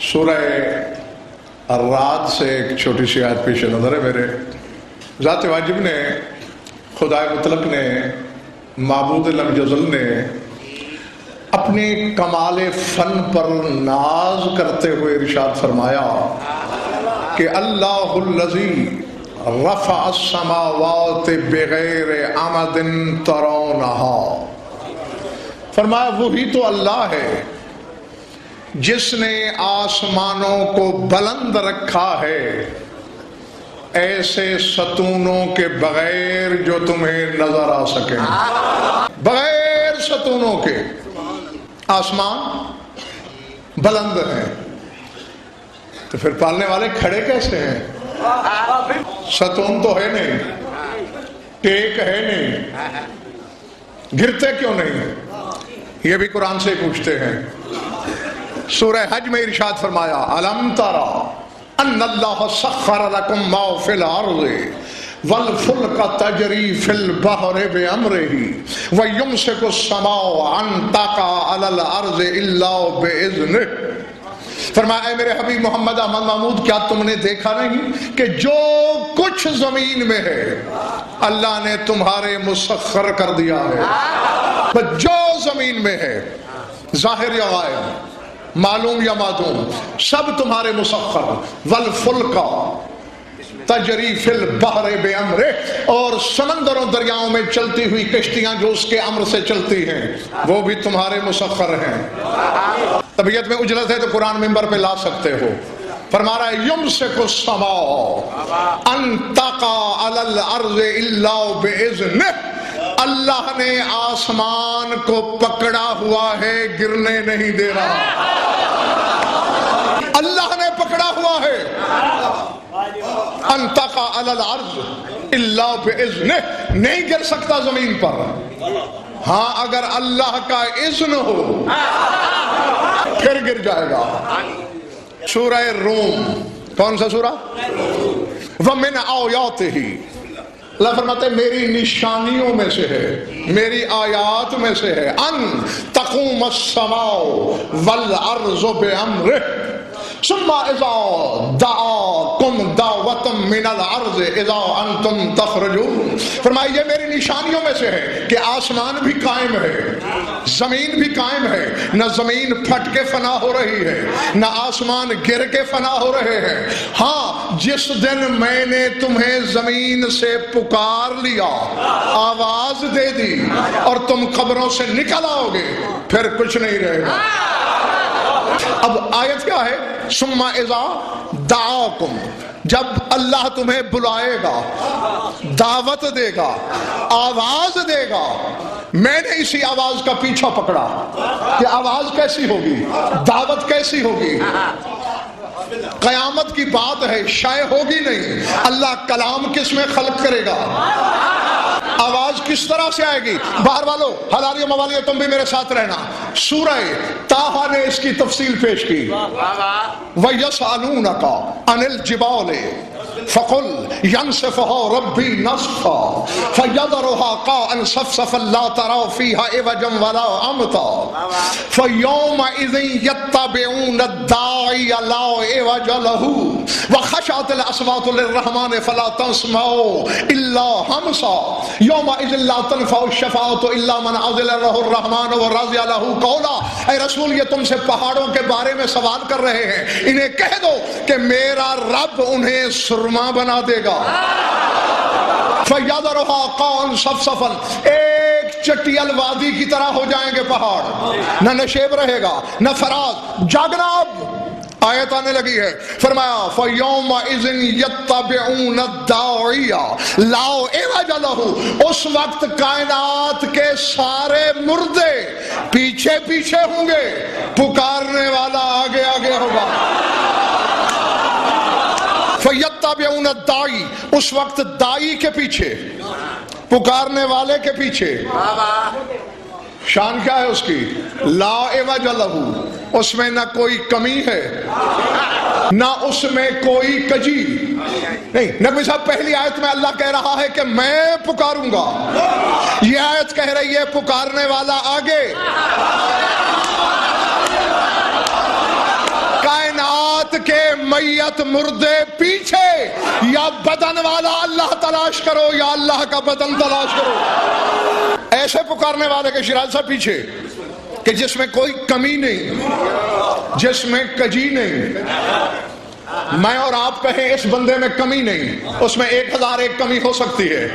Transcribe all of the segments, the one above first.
سورہ الرعد سے ایک چھوٹی سی آیت پیش نظر ہے میرے. ذات واجب نے، خدائے مطلق نے، معبود لم یزل نے اپنی کمال فن پر ناز کرتے ہوئے ارشاد فرمایا کہ اللہ الذی رفع السماوات بغیر عمد ترونہا. فرمایا وہی تو اللہ ہے جس نے آسمانوں کو بلند رکھا ہے ایسے ستونوں کے بغیر جو تمہیں نظر آ سکیں. بغیر ستونوں کے آسمان بلند ہیں، تو پھر پالنے والے کھڑے کیسے ہیں؟ ستون تو ہے نہیں، ٹیک ہے نہیں، گرتے کیوں نہیں؟ یہ بھی قرآن سے پوچھتے ہیں. سورہ حج میں ارشاد فرمایا الم ترى ان اللہ سخر لكم ما في الارض والفلك تجري في البحر بأمره ويمسك السماء ان تقع على الارض الا باذنه. فرمایا اے میرے حبیب محمد احمد محمود، کیا تم نے دیکھا نہیں کہ جو کچھ زمین میں ہے اللہ نے تمہارے مسخر کر دیا ہے. جو زمین میں ہے، ظاہر یا غائب، معلوم یا معدوم، سب تمہارے مسخر. والفلک تجری فی البحر بامرہ، اور سمندروں دریاؤں میں چلتی ہوئی کشتیاں جو اس کے امر سے چلتی ہیں وہ بھی تمہارے مسخر ہیں. طبیعت میں اجلت ہے تو قرآن منبر پہ لا سکتے ہو. فرما رہا ہے یمسک السماء ان تقع علی الارض الا باذنہ. اللہ نے آسمان کو پکڑا ہوا ہے، گرنے نہیں دے رہا. اللہ نے پکڑا ہوا ہے. ان تقع علی الارض الا باذنہ، نہیں گر سکتا زمین پر. ہاں اگر اللہ کا اذن ہو پھر گر جائے گا. سورہ روم، کون سا سورہ؟ وَمِنْ آیَاتِهِ، اللہ فرماتے ہیں میری نشانیوں میں سے ہے، میری آیات میں سے ہے ان تقوم السماء والارض بامرہ ثم اذا دعاکم دعوۃ من الارض اذا انتم تخرجون. فرمایا یہ میری نشانیوں میں سے ہے کہ آسمان بھی قائم ہے، زمین بھی قائم ہے. نہ زمین پھٹ کے فنا ہو رہی ہے، نہ آسمان گر کے فنا ہو رہے ہیں. ہاں جس دن میں نے تمہیں زمین سے پکار لیا، آواز دے دی اور تم قبروں سے نکل آؤ گے، پھر کچھ نہیں رہے گا. اب آیت کیا ہے؟ ثم اذا دعاکم، جب اللہ تمہیں بلائے گا، دعوت دے گا، آواز دے گا. میں نے اسی آواز کا پیچھا پکڑا کہ آواز کیسی ہوگی، دعوت کیسی ہوگی. قیامت کی بات ہے، شے ہوگی نہیں. اللہ کلام کس میں خلق کرے گا، آواز کس طرح سے آئے گی. باہر والو، حلالی و موالی، تم بھی میرے ساتھ رہنا. سورہ طٰہٰ نے اس کی تفصیل پیش کی. وَيَسْأَلُونَكَ عَنِ الْجِبَالِ فَقُلْ يَنْسِفُهَا رَبِّي نَسْفًا فَيَذَرُهَا قَاعًا صَفْصَفًا لَا تَرَىٰ فِيهَا عِوَجًا وَلَا أَمْتًا فَيَوْمَئِذٍ يَتَّبِعُونَ الدَّاعِيَ لَا عِوَجَ لَهُ وَخَشَعَتِ الْأَصْوَاتُ لِلرَّحْمَٰنِ فَلَا تَسْمَعُ إِلَّا هَمْسًا يَوْمَئِذٍ لَا تَنفَعُ الشَّفَاعَةُ إِلَّا مَنْ أَذِنَ لَهُ الرَّحْمَٰنُ وَرَضِيَ لَهُ قَوْلًا. اے رسول، یہ تم سے پہاڑوں کے بارے میں سوال کر رہے ہیں، انہیں کہہ دو کہ میرا رب انہیں سرما بنا دے گا. فَيَذَرُهَا قَاعًا صَفْصَفًا، ایک چٹیل وادی کی طرح ہو جائیں گے پہاڑ، نہ نشیب رہے گا نہ فراز. جاگنا اب، آیت آنے لگی ہے. فرمایا فَيَوْمَئِذٍ يَتَّبِعُونَ الدَّاعِيَ لَا عِوَجَ لَهُ، اس وقت کائنات کے سارے مردے پیچھے پیچھے ہوں گے، پکارنے والا آگے آگے ہوگا. فَيَتَّبِعُونَ الدَّاعِي، اس وقت دائی کے پیچھے، پکارنے والے کے پیچھے. شان کیا ہے اس کی؟ لا عوج لہ، اس میں نہ کوئی کمی ہے نہ اس میں کوئی کجی نہیں. نبی صاحب پہلی آیت میں اللہ کہہ رہا ہے کہ میں پکاروں گا، یہ آیت کہہ رہی ہے پکارنے والا آگے. کائنات کے میت مردے پیچھے، یا بدن والا اللہ تلاش کرو یا اللہ کا بدن تلاش کرو۔ ایسے پکارنے والے کے شیراز صاحب پیچھے کہ جس میں کوئی کمی نہیں، جس میں کجی نہیں۔ میں اور آپ کہیں اس بندے میں کمی نہیں، اس میں 1001 کمی ہو سکتی ہے،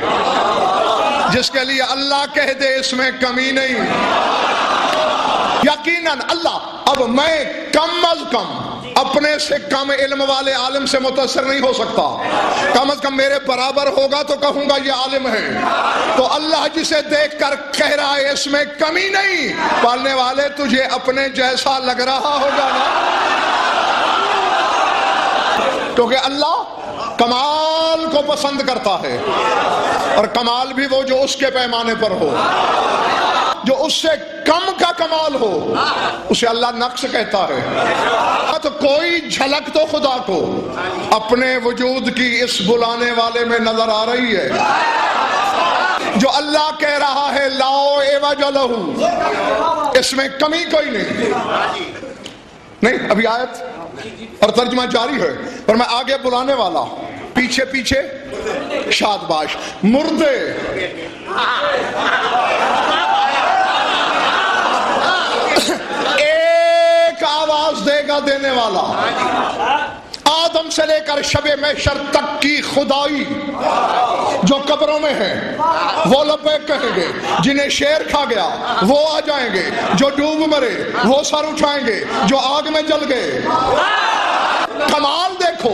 جس کے لیے اللہ کہہ دے اس میں کمی نہیں۔ یقیناً اللہ، اب میں کم از کم اپنے سے کم علم والے عالم سے متاثر نہیں ہو سکتا، کم از کم میرے برابر ہوگا تو کہوں گا یہ عالم ہے۔ تو اللہ جسے دیکھ کر کہہ رہا ہے اس میں کمی نہیں، پالنے والے تجھے اپنے جیسا لگ رہا ہوگا نا، کیونکہ اللہ کمال کو پسند کرتا ہے، اور کمال بھی وہ جو اس کے پیمانے پر ہو۔ جو اس سے کم کا کمال ہو اسے اللہ نقص کہتا ہے۔ تو کوئی جھلک تو خدا کو اپنے وجود کی اس بلانے والے میں نظر آ رہی ہے، جو اللہ کہہ رہا ہے لا عوج لہ، اس میں کمی کوئی نہیں۔ ابھی آیت اور ترجمہ جاری ہے، اور میں آگے بلانے والا، پیچھے پیچھے شادباش، مردے ایک آواز دے گا دینے والا۔ آدم سے لے کر شب محشر تک کی خدائی جو قبروں میں ہے وہ لبیک کہیں گے، جنہیں شیر کھا گیا وہ آ جائیں گے، جو ڈوب مرے وہ سر اٹھائیں گے، جو آگ میں جل گئے۔ کمال دیکھو،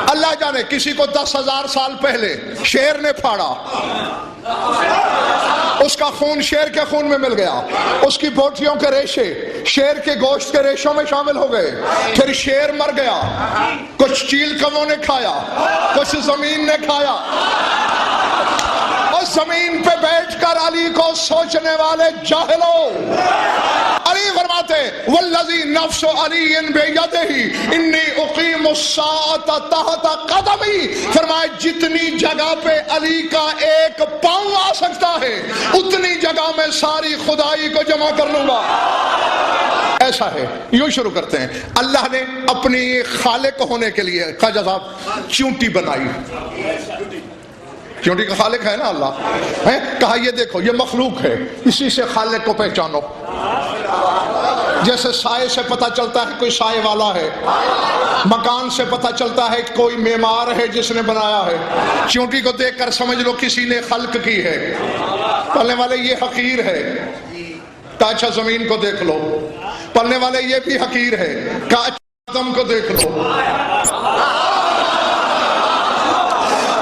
اللہ جانے کسی کو 10,000 سال پہلے شیر نے پھاڑا، اس کا خون شیر کے خون میں مل گیا، اس کی بوٹیوں کے ریشے شیر کے گوشت کے ریشوں میں شامل ہو گئے، پھر شیر مر گیا، کچھ چیل کووں نے کھایا، کچھ زمین نے کھایا، اور زمین پہ بیٹھ کر علی کو سوچنے والے جاہلوں، علی فرماتے والذی نفس علی بیدہ انی اقیم الساعۃ تحت قدمی، فرمائے جتنی جگہ پہ علی کا ایک پاؤں آ سکتا ہے اتنی جگہ میں ساری خدائی کو جمع کر لوں گا۔ ایسا ہے، یوں شروع کرتے ہیں۔ اللہ نے اپنی خالق ہونے کے لیے خواجہ صاحب چونٹی بنائی، چونٹی کا خالق ہے نا اللہ، کہا یہ دیکھو یہ مخلوق ہے، اسی سے خالق کو پہچانو۔ جیسے سائے سے پتہ چلتا ہے کوئی سائے والا ہے، مکان سے پتہ چلتا ہے کوئی معمار ہے جس نے بنایا ہے، چونٹی کو دیکھ کر سمجھ لو کسی نے خلق کی ہے۔ پلنے والے یہ حقیر ہے، کہا اچھا زمین کو دیکھ لو، پلنے والے یہ بھی حقیر ہے، کہا اچھا آدم کو دیکھ لو۔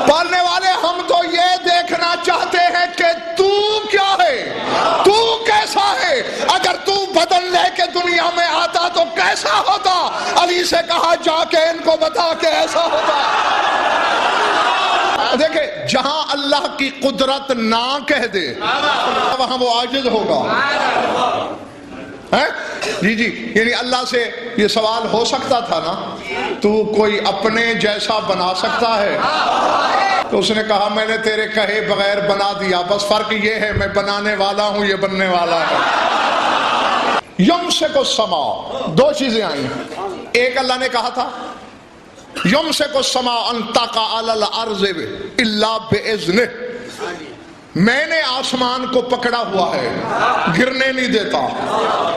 پلنے والے ہم تو یہ دیکھنا چاہتے ہیں کہ تو کیا ہے، تو کیسا ہے، اگر تو بدن لے کے دنیا میں آتا تو کیسا ہوتا؟ علی سے کہا جا کے ان کو بتا کہ ایسا ہوتا۔ دیکھیں جہاں اللہ کی قدرت نہ کہہ دے وہاں وہ عاجز ہوگا۔ جی یعنی اللہ سے یہ سوال ہو سکتا تھا نا، تو کوئی اپنے جیسا بنا سکتا ہے؟ تو اس نے کہا میں نے تیرے کہے بغیر بنا دیا، بس فرق یہ ہے میں بنانے والا ہوں، یہ بننے والا ہے۔ یمسک السماء، دو چیزیں آئیں، ایک اللہ نے کہا تھا یمسک السماء ان تقع علی الارض الا باذنہ، میں نے آسمان کو پکڑا ہوا ہے، گرنے نہیں دیتا،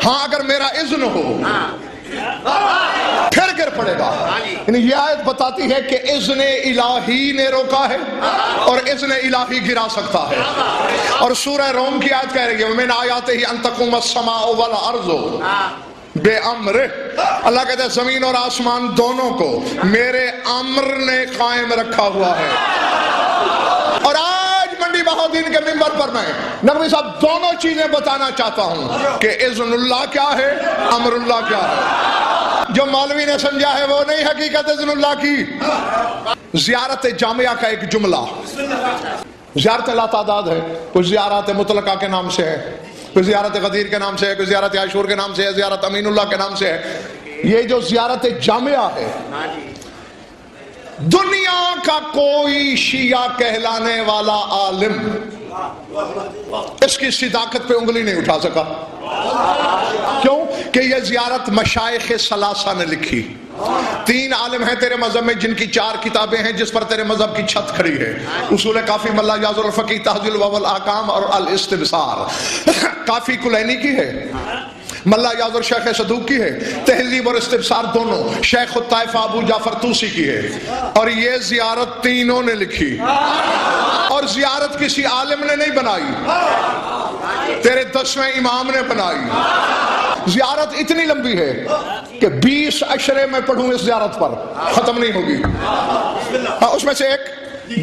ہاں اگر میرا اذن ہو پھر گر پڑے گا۔ یعنی یہ آیت بتاتی ہے کہ اذن الہی نے روکا ہے اور اذن الہی گرا سکتا ہے۔ اور سورہ روم کی آیت کہہ رہی ہے وَمِنْ آیَاتِهِ أَن تَقُومَ السَّمَاءُ وَالْأَرْضُ بِأَمْرِهِ، اللہ کہتے ہیں زمین اور آسمان دونوں کو میرے امر نے قائم رکھا ہوا ہے۔ اور آج منڈی بہاؤدین کے منبر پر میں نقوی صاحب دونوں چیزیں بتانا چاہتا ہوں کہ اذن اللہ کیا ہے، امر اللہ کیا ہے۔ جو مولوی نے سمجھا ہے وہ نہیں حقیقت اذن اللہ کی۔ زیارت جامعہ کا ایک جملہ، زیارت لا تعداد ہے، کچھ زیارت مطلقہ کے نام سے ہے، کوئی زیارت غدیر کے نام سے ہے، کوئی زیارت عاشور کے نام سے ہے، زیارت امین اللہ کے نام سے ہے۔ یہ جو زیارت جامعہ ہے، دنیا کا کوئی شیعہ کہلانے والا عالم اس کی صداقت پہ انگلی نہیں اٹھا سکا۔ کیوں کہ یہ زیارت مشائخ ثلاثہ نے لکھی، 3 عالم ہیں تیرے مذہب میں جن کی 4 کتابیں ہیں جس پر تیرے مذہب کی چھت کھڑی ہے. اصول کافی ملا یازر الفقی تحجل والاحکام اور الاستبصار. کافی کلینی کی ہے, ملا یازر شیخ صدوق کی ہے. تہذیب اور استبصار دونوں شیخ الطائفہ ابو جعفر طوسی کی ہے. اور یہ زیارت تینوں نے لکھی, اور زیارت کسی عالم نے نہیں بنائی, تیرے 10ویں امام نے بنائی. زیارت اتنی لمبی ہے کہ 20 اشرے میں پڑھوں اس زیارت پر ختم نہیں ہوگی. اس میں سے ایک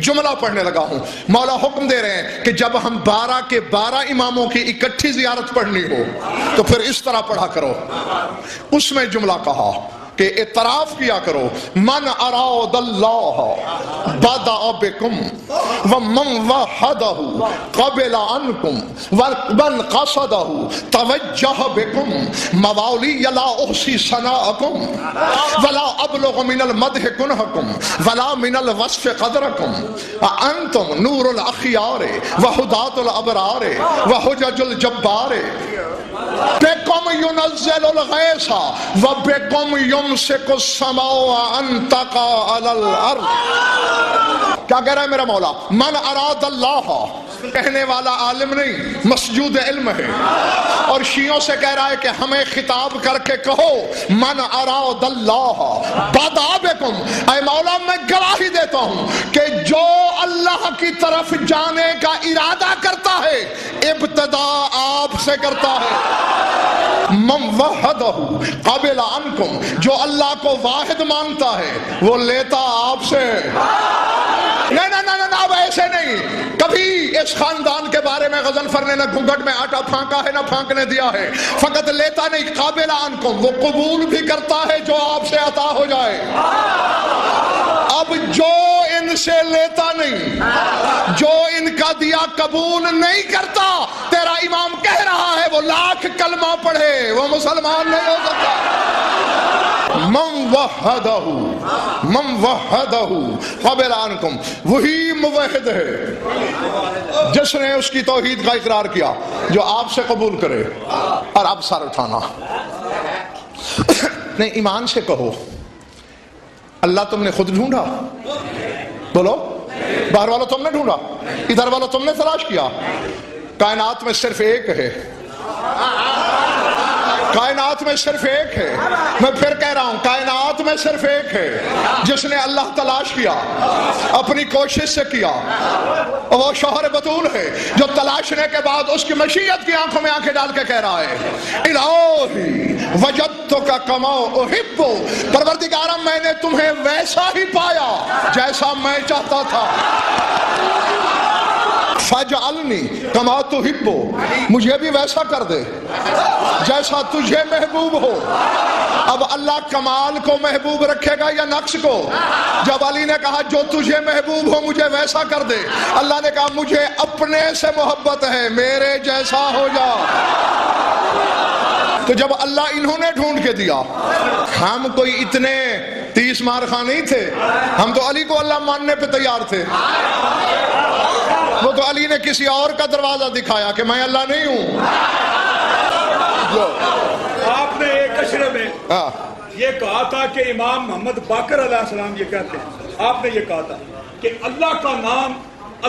جملہ پڑھنے لگا ہوں. مولا حکم دے رہے ہیں کہ جب ہم 12 کے 12 اماموں کی اکٹھی زیارت پڑھنی ہو تو پھر اس طرح پڑھا کرو. اس میں جملہ کہا کہ اعتراف کیا کرو, من اراد اللہ بدأ بکم ومن وحدہ قبل عنکم ومن قصدہ توجہ بکم موالی لا احصی ثناءکم ولا ابلغ من المدح کنہکم ولا من الوصف قدرکم انتم نور الاخیار وہدات الابرار وحجج الجبار بکم ینزل الغیث وبکم یمسک السماء ان تقع علی الارض. کیا کہہ رہا ہے میرا مولا؟ من اراد اللہ, کہنے والا عالم نہیں, مسجود علم ہے. اور شیعوں سے کہہ رہا ہے کہ ہمیں خطاب کر کے کہو من اراد اللہ بدأ بکم. اے مولا میں گواہی دیتا ہوں کہ جو اللہ کی طرف جانے کا ارادہ کرتا ہے ابتدا آپ سے کرتا ہے. من وحدہ قبل عنکم, جو اللہ کو واحد مانتا ہے وہ لیتا آپ سے. نہ اب ایسے نہیں. کبھی اس خاندان کے بارے میں غضنفر نے نہ گھونگھٹ میں آٹا پھانکا ہے نہ پھانکنے دیا ہے. فقط لیتا نہیں, قابل عنکم, وہ قبول بھی کرتا ہے جو آپ سے عطا ہو جائے. اب جو ان سے لیتا نہیں, جو ان کا دیا قبول نہیں کرتا, تیرا امام کہہ رہا ہے وہ لاکھ کلمہ پڑھے وہ مسلمان نہیں ہو سکتا. من وحدہ قبل عنکم, وہی موحد ہے جس نے اس کی توحید کا اقرار کیا جو آپ سے قبول کرے. اور اب سر اٹھانا نہیں, ایمان سے کہو اللہ تم نے خود ڈھونڈا. بولو, باہر والوں تم نے ڈھونڈا, ادھر والوں تم نے تلاش کیا. کائنات میں صرف ایک ہے, کائنات میں صرف ایک ہے. میں پھر کہہ رہا ہوں, کائنات میں صرف ایک ہے جس نے اللہ تلاش کیا, اپنی کوشش سے کیا. وہ شوہر بطول ہے جو تلاشنے کے بعد اس کی مشیت کی آنکھوں میں آنکھیں ڈال کے کہہ رہا ہے الہی وجدتک کما احب, پروردگارا میں نے تمہیں ویسا ہی پایا جیسا میں چاہتا تھا. فَاجْعَلْنِي كَمَا تُحِبُّ, مجھے بھی ویسا کر دے جیسا تجھے محبوب ہو. اب اللہ کمال کو محبوب رکھے گا یا نقص کو؟ جب علی نے کہا جو تجھے محبوب ہو مجھے ویسا کر دے, اللہ نے کہا مجھے اپنے سے محبت ہے, میرے جیسا ہو جا. تو جب اللہ انہوں نے ڈھونڈ کے دیا, ہم کوئی اتنے 30 مار خاں نہیں تھے, ہم تو علی کو اللہ ماننے پہ تیار تھے. وہ تو علی نے کسی اور کا دروازہ دکھایا کہ میں اللہ نہیں ہوں. آپ نے ایک اشرے میں یہ کہا تھا کہ امام محمد باقر علیہ السلام یہ کہتے ہیں, آپ نے یہ کہا تھا کہ اللہ کا نام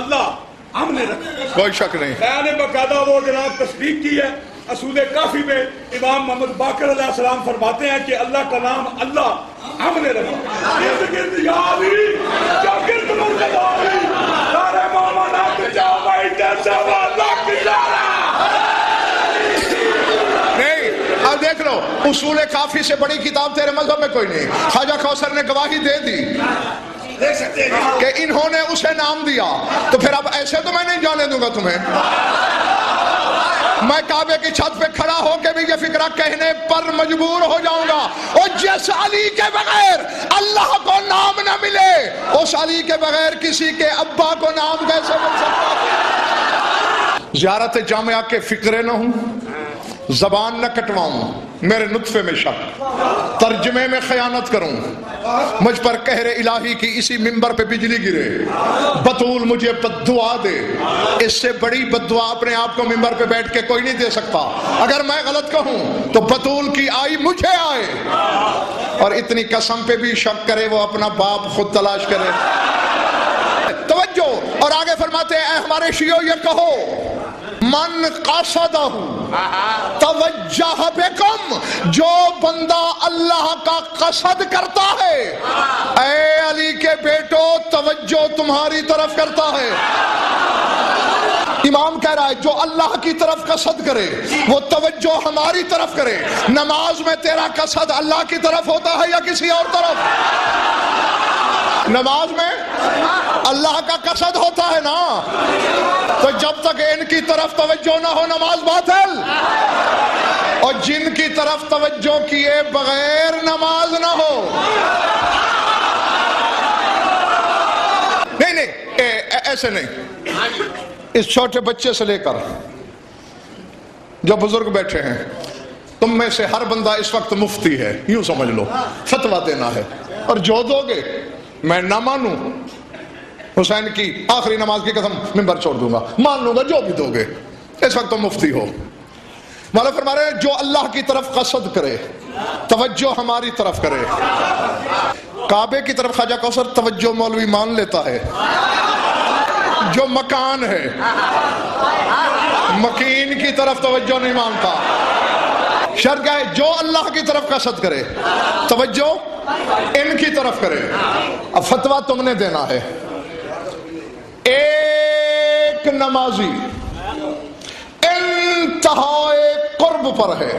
اللہ ہم نے رکھا. کوئی شک نہیں, میں نے باقاعدہ وہ جناب تصدیق کی ہے. اصول کافی میں امام محمد باقر علیہ السلام فرماتے ہیں کہ اللہ کا نام اللہ ہم نے رکھا. نہیں, اب دیکھ لو, اصول کافی سے بڑی کتاب تیرے مذہب میں کوئی نہیں. خواجہ کوثر نے گواہی دے دی کہ انہوں نے اسے نام دیا, تو پھر اب ایسے تو میں نہیں جانے دوں گا تمہیں. میں کعبے کی چھت پہ کھڑا ہو کے بھی یہ فکرہ کہنے پر مجبور ہو جاؤں گا, اور جس علی کے بغیر اللہ کو نام نہ ملے اس علی کے بغیر کسی کے ابا کو نام کیسے مل سکتا؟ زیارت جامعہ کے فکرے نہ ہوں, زبان نہ کٹواؤں, میرے نطفے میں شک, ترجمے میں خیانت کروں, مجھ پر قہر الہی کی اسی منبر پہ بجلی گرے, بطول مجھے بددعا دے. اس سے بڑی بددعا اپنے آپ کو منبر پہ بیٹھ کے کوئی نہیں دے سکتا. اگر میں غلط کہوں تو بطول کی آئی مجھے آئے, اور اتنی قسم پہ بھی شک کرے وہ اپنا باپ خود تلاش کرے. توجہ. اور آگے فرماتے ہیں اے ہمارے شیعوں یہ کہو من قصدہ توجہ بکم، جو بندہ اللہ کا قصد کرتا ہے اے علی کے بیٹو توجہ تمہاری طرف کرتا ہے. امام کہہ رہا ہے جو اللہ کی طرف قصد کرے وہ توجہ ہماری طرف کرے. نماز میں تیرا قصد اللہ کی طرف ہوتا ہے یا کسی اور طرف؟ نماز میں اللہ کا قصد ہوتا ہے نا. تو جب تک ان کی طرف توجہ نہ ہو نماز باطل، اور جن کی طرف توجہ کیے بغیر نماز نہ ہو. نہیں ایسے نہیں. اس چھوٹے بچے سے لے کر جو بزرگ بیٹھے ہیں، تم میں سے ہر بندہ اس وقت مفتی ہے، یوں سمجھ لو، فتویٰ دینا ہے. اور جو دو گے میں نہ مانوں، حسین کی آخری نماز کی قسم منبر چھوڑ دوں گا، مان لوں گا جو بھی دو گے. اس وقت تم مفتی ہو. مولا فرما رہے ہیں جو اللہ کی طرف قصد کرے توجہ ہماری طرف کرے. کعبے کی طرف خواجہ کوثر توجہ مولوی مان لیتا ہے، جو مکان ہے مکین کی طرف توجہ نہیں مانتا. شرط کیا ہے؟ جو اللہ کی طرف قصد کرے توجہ ان کی طرف کرے. اب فتویٰ تم نے دینا ہے. ایک نمازی انتہائے قرب پر ہے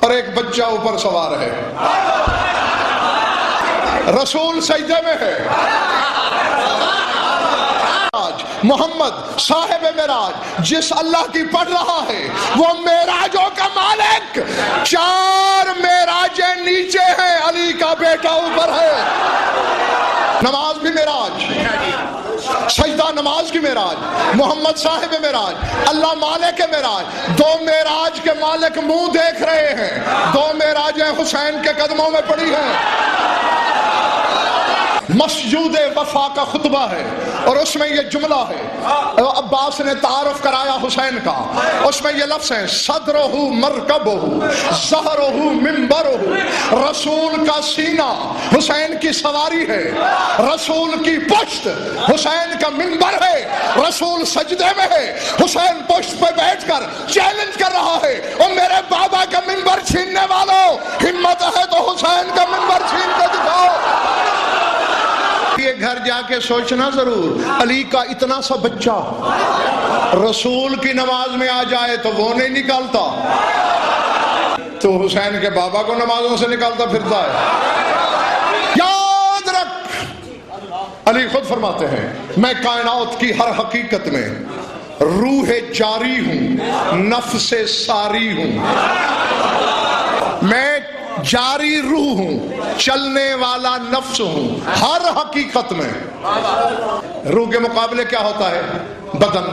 اور ایک بچہ اوپر سوار ہے، رسول سجدے میں ہے، محمد صاحب معراج جس اللہ کی پڑھ رہا ہے وہ معراجوں کا مالک. 4 معراجیں نیچے ہیں، علی کا بیٹا اوپر ہے. نماز بھی معراج، سجدہ نماز کی معراج، محمد صاحب معراج، اللہ مالک معراج. 2 معراج کے مالک منہ دیکھ رہے ہیں، 2 معراجیں حسین کے قدموں میں پڑی ہیں. مسجود وفا کا خطبہ ہے اور اس میں یہ جملہ ہے، عباس نے تعارف کرایا حسین کا، اس میں یہ لفظ ہیں صدرہ مرکبہ ظہرہ منبرہ. رسول کا سینہ حسین کی سواری ہے، رسول کی پشت حسین کا منبر ہے. رسول سجدے میں ہے، حسین پشت پہ بیٹھ کر چیلنج کر رہا ہے، اور میرے بابا کا منبر چھیننے والوں ہمت ہے تو حسین کا منبر چھین کے دکھاؤ. یہ گھر جا کے سوچنا ضرور، علی کا اتنا سا بچہ رسول کی نماز میں آ جائے تو وہ نہیں نکالتا، تو حسین کے بابا کو نمازوں سے نکالتا پھرتا ہے. یاد رکھ، علی خود فرماتے ہیں میں کائنات کی ہر حقیقت میں روح جاری ہوں، نفس ساری ہوں. میں جاری روح ہوں، چلنے والا نفس ہوں ہر حقیقت میں. روح کے مقابلے کیا ہوتا ہے؟ بدن.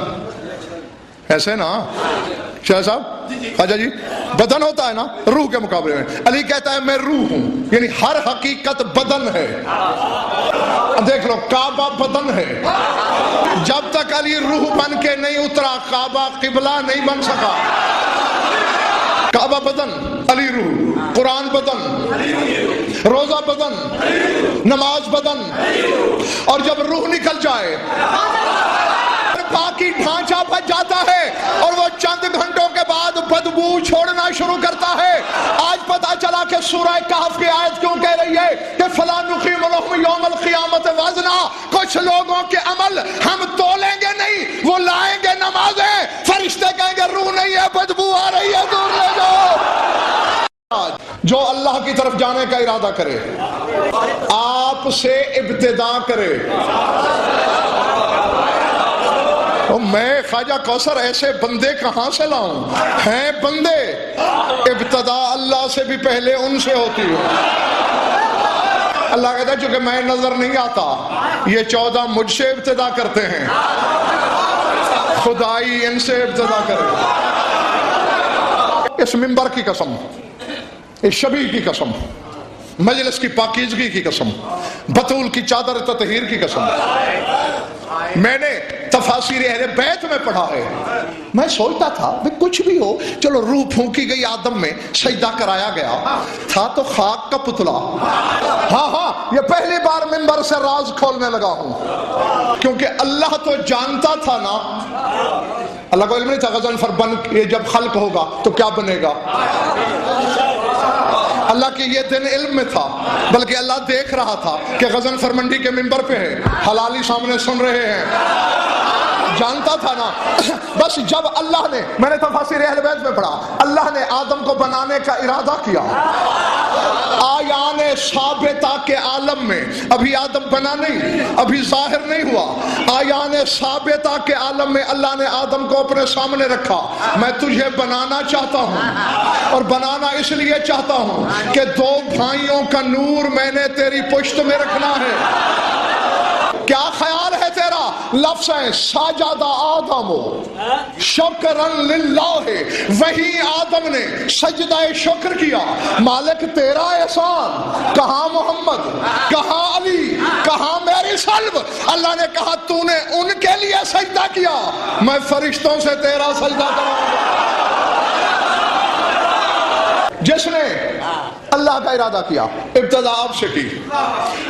ایسے نا شاہ صاحب، خواجہ جی، بدن ہوتا ہے نا روح کے مقابلے میں. علی کہتا ہے میں روح ہوں، یعنی ہر حقیقت بدن ہے. دیکھ لو کعبہ بدن ہے، جب تک علی روح بن کے نہیں اترا کعبہ قبلہ نہیں بن سکا. کعبہ بدن، علی روح. قرآن بدن، روزہ بدن، نماز بدن. اور جب روح نکل جائے باقی ڈھانچہ بچ جاتا ہے اور وہ چند گھنٹوں کے بعد بدبو چھوڑنا شروع کرتا ہے. آج پتا چلا کہ سورہ کہف کی آیت کیوں کہہ رہی ہے کہ فَلَا نُقِيمُ لَهُمْ يَوْمَ الْقِيَامَةِ وَزْنًا. کچھ لوگوں کے عمل ہم تولیں گے نہیں، وہ لائیں گے نمازیں، فرشتے کہیں گے روح نہیں ہے، بدبو آ رہی ہے، دور لے جاؤ. جو اللہ کی طرف جانے کا ارادہ کرے آپ سے ابتدا کرے. میں خواجہ کوثر ایسے بندے کہاں سے لاؤں؟ ہیں بندے، ابتدا اللہ سے بھی پہلے ان سے ہوتی ہے. اللہ کہتا ہے چونکہ میں نظر نہیں آتا، یہ 14 مجھ سے ابتدا کرتے ہیں، خدائی ان سے ابتدا کرے. اس منبر کی قسم، اس شبیہ کی قسم، مجلس کی پاکیزگی کی قسم، بطول کی چادر تطہیر کی قسم، میں نے تفاسیر اہل بیت میں پڑھا ہے. میں سوچتا تھا کہ کچھ بھی ہو، چلو روح پھونکی گئی آدم میں، سجدہ کرایا گیا، تھا تو خاک کا پتلا. ہاں یہ پہلی بار منبر سے راز کھولنے لگا ہوں، کیونکہ اللہ تو جانتا تھا نا. اللہ کو علم نہیں تھا غضنفر بن یہ جب خلق ہوگا تو کیا بنے گا. اللہ کے یہ دن علم میں تھا، بلکہ اللہ دیکھ رہا تھا کہ غضنفر منڈی کے منبر پہ ہے، حلالی سامنے سن رہے ہیں، جانتا تھا نا. بس جب اللہ نے، میں نے تفاسیر اہل بیت میں پڑھا، اللہ نے آدم کو بنانے کا ارادہ کیا آیان ثابتہ کے عالم میں. ابھی آدم بنا نہیں، ابھی ظاہر نہیں ہوا. آیان ثابتہ کے عالم میں اللہ نے آدم کو اپنے سامنے رکھا. میں تجھے بنانا چاہتا ہوں، اور بنانا اس لیے چاہتا ہوں کہ دو بھائیوں کا نور میں نے تیری پشت میں رکھنا ہے. کیا خیال ہے تیرا؟ لفظ ہے ساجدہ آدم شکرن للہ، وہی آدم نے سجدہ شکر کیا. مالک تیرا احسان، کہاں محمد، کہاں علی، کہاں میری سلب. اللہ نے کہا تو نے ان کے لیے سجدہ کیا، میں فرشتوں سے تیرا سجدہ کراؤں گا. جس نے اللہ کا ارادہ کیا، ابتدا آپ سے کی.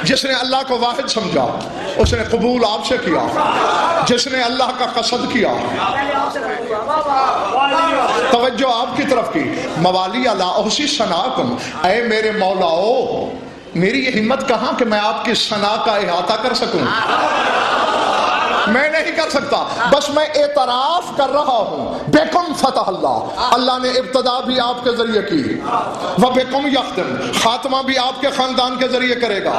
جس نے اللہ کو واحد سمجھا، اس نے قبول آپ سے کیا. جس نے اللہ کا قصد کیا، توجہ آپ کی طرف کی. موالی لا احصی ثناءکم، اے میرے مولاؤ، میری یہ ہمت کہاں کہ میں آپ کی ثنا کا احاطہ کر سکوں. میں نہیں کر سکتا، بس میں اعتراف کر رہا ہوں. بکم فتح اللہ، اللہ نے ابتدا بھی آپ کے ذریعے کی، وبکم یختم، خاتمہ بھی آپ کے خاندان کے ذریعے کرے گا.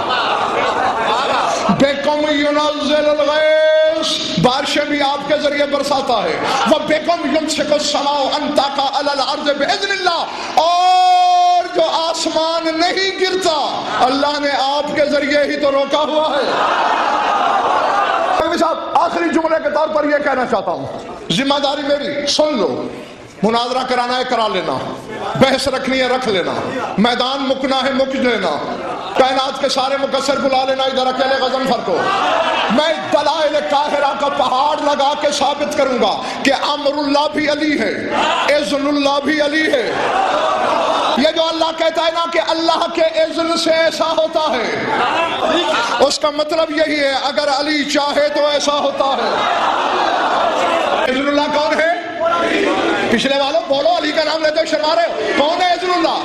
بکم ینزل الغیث، بارشیں بھی آپ کے ذریعے برساتا ہے. وبکم یمسک السماء ان تقع علی الارض باذن اللہ، اور جو آسمان نہیں گرتا اللہ نے آپ کے ذریعے ہی تو روکا ہوا ہے. صاحب آخری جملے کے طور پر یہ کہنا چاہتا ہوں، ذمہ داری میری، سن لو. مناظرہ کرانا ہے کرا لینا، بحث رکھنی ہے رکھ لینا، میدان مکنا ہے مک لینا، کائنات کے سارے مقصر بلا لینا ادھر اکیلے غضنفر کو. میں دلائل قاہرہ کا پہاڑ لگا کے ثابت کروں گا کہ امر اللہ بھی علی ہے، اذن اللہ بھی علی ہے. یہ جو اللہ کہتا ہے نا کہ اللہ کے اذن سے ایسا ہوتا ہے، اس کا مطلب یہی ہے اگر علی چاہے تو ایسا ہوتا ہے. اذن اللہ کون ہے؟ پچھلے والوں بولو، علی کا نام لیتے شرما رہے ہو. کون ہے اذن اللہ؟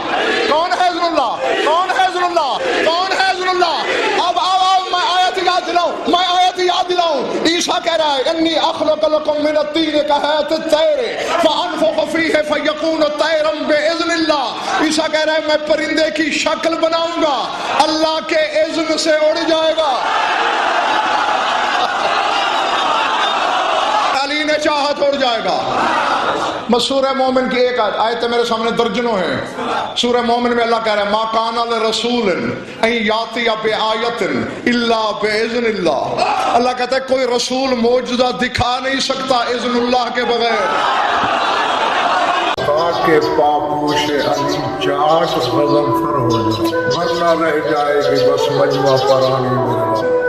کون ہے اذن اللہ؟ کون ہے اذن اللہ؟ کون ہے اذن اللہ؟ اب میں آیت یاد دلاؤں، میں آیت یاد دلاؤں. عیسیٰ کہہ رہا ہے انی اخلق لکم من الطین کہیئۃ الطیر فانفخ فیہ فیکون طیرا باذن اللہ. عیسیٰ کہہ رہا ہے میں پرندے کی شکل بناؤں گا، اللہ کے اذن سے اڑ جائے گا. علی نے چاہا تو اڑ جائے گا. بس سورہ مومن کی ایک آیت میرے سامنے درجنوں ہیں. سورہ مومن میں اللہ کہہ رہا ہے ما کان لرسول ان یاتی بآیۃ الا باذن اللہ. اللہ کہتا ہے کوئی رسول معجزہ دکھا نہیں سکتا اذن اللہ کے بغیر. کے پاپوش علی چاٹ غضنفر ہو جائے، ورنہ رہ جائے گی بس مجمع پرانی میرے.